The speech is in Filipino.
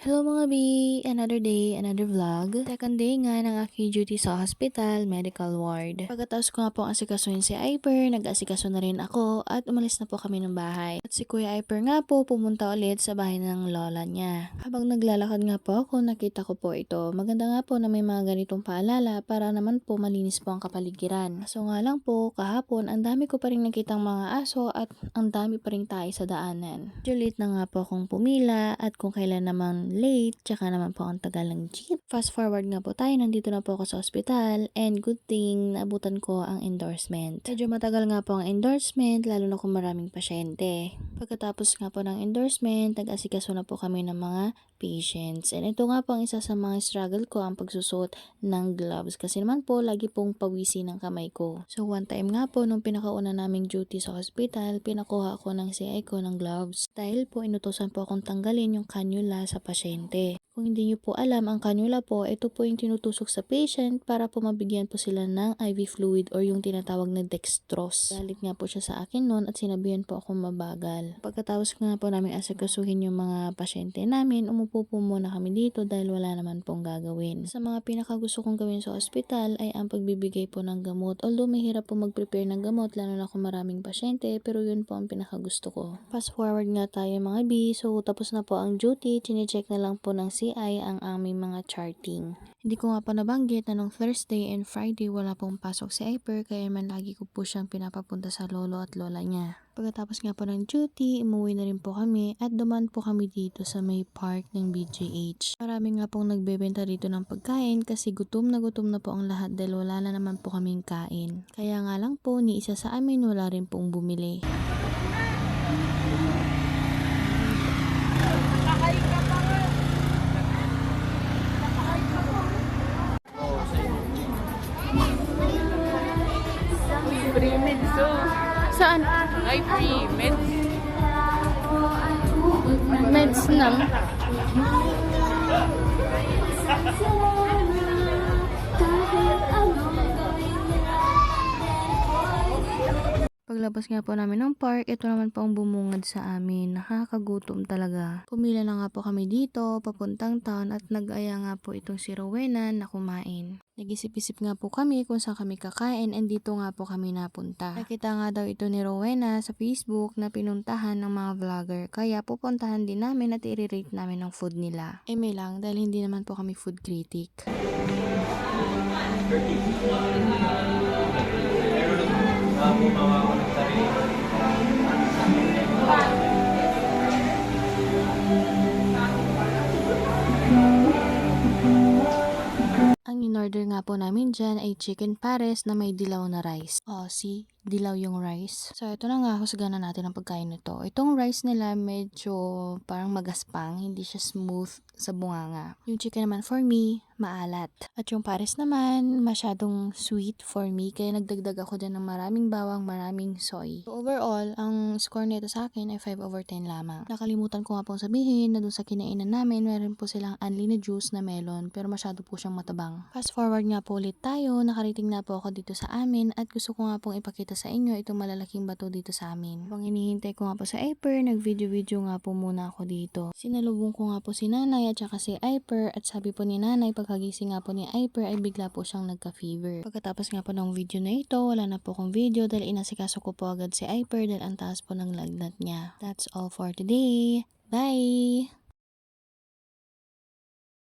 Hello mga B! Another day, another vlog. Second day nga ng aking duty sa hospital, medical ward. Pagkatapos ko nga po asikasuhin si Iper, nag-asikaso na rin ako at umalis na po kami ng bahay. At si Kuya Iper nga po pumunta ulit sa bahay ng lola niya. Habang naglalakad nga po ako, nakita ko po ito. Maganda nga po na may mga ganitong paalala para naman po malinis po ang kapaligiran. So nga lang po, kahapon ang dami ko pa rin nakitang mga aso at ang dami pa rin tayo sa daanan. Julit na nga po akong pumila at kung kailan naman late, tsaka naman po ang tagal ng jeep. Fast forward nga po tayo, nandito na po ako sa ospital and good thing naabutan ko ang endorsement. Medyo matagal nga po ang endorsement, lalo na kung maraming pasyente. Pagkatapos nga po ng endorsement, nag-asikaso na po kami ng mga patients. And ito nga po ang isa sa mga struggle ko, ang pagsusot ng gloves. Kasi naman po, lagi pong pawisi ng kamay ko. So one time nga po, nung pinakauna naming duty sa hospital, pinakuha ko ng CI ko ng gloves. Dahil po, inutosan po akong tanggalin yung cannula sa pasyente. Kung hindi nyo po alam, ang cannula po, ito po yung tinutusok sa patient para po mabigyan po sila ng IV fluid or yung tinatawag na dextrose. Galit nga po siya sa akin noon at sinabihan po akong mabagal. Pagkatapos nga po namin asikasuhin yung mga pasyente namin, umupo po muna kami dito dahil wala naman pong gagawin. Sa mga pinakagusto kong gawin sa ospital ay ang pagbibigay po ng gamot. Although mahirap po mag-prepare ng gamot lalo na kung maraming pasyente, pero yun po ang pinakagusto ko. Fast forward nga tayo mga B, so tapos na po ang duty, chinecheck na lang po ng CI ang aming mga charting. Hindi ko nga pa nabanggit na nung Thursday and Friday wala pong pasok si Iper kaya man lagi ko po siyang pinapapunta sa lolo at lola niya. Pagkatapos nga po ng duty, umuwi na rin po kami at duman po kami dito sa may park ng BGH. Marami nga pong nagbebenta dito ng pagkain kasi gutom na po ang lahat dahil wala na naman po kaming kain. Kaya nga lang po, ni isa sa amin wala rin pong bumili. Free meds Saan? Ay, free meds. Meds lang. Paglabas nga po namin ng park, ito naman po ang bumungad sa amin. Nakakagutom talaga. Pumila na nga po kami dito, papuntang town at nag-aya nga po itong si Rowena na kumain. Nag-isip-isip nga po kami kung saan kami kakain and dito nga po kami napunta. Nakita nga daw ito ni Rowena sa Facebook na pinuntahan ng mga vlogger. Kaya pupuntahan din namin at i-rate namin ng food nila. May lang dahil hindi naman po kami food critic. Ang in-order nga po namin dyan ay chicken pares na may dilaw na rice. See? Dilaw yung rice. So, ito na nga, husgahan na natin ang pagkain nito. Itong rice nila medyo parang magaspang, hindi siya smooth sa bunganga. Yung chicken naman for me, maalat. At yung pares naman, masyadong sweet for me, kaya nagdagdag ako dyan ng maraming bawang, maraming soy. So, overall, ang score nito sa akin ay 5/10 lamang. Nakalimutan ko nga pong sabihin na dun sa kinainan namin, meron po silang unli na juice na melon, pero masyado po siyang matabang. Fast forward nga po ulit tayo, nakarating na po ako dito sa amin at gusto ko nga pong ipakita sa inyo itong malalaking bato dito sa amin. Habang hinihintay ko nga po sa Iper, nag-video nga po muna ako dito. Sinalubong ko nga po si nanay at saka si Iper at sabi po ni nanay pagkagising nga po ni Iper ay bigla po siyang nagka-fever. Pagkatapos nga po ng video na ito, wala na po akong video dahil inasikaso ko po agad si Iper dahil ang taas po ng lagnat niya. That's all for today. Bye!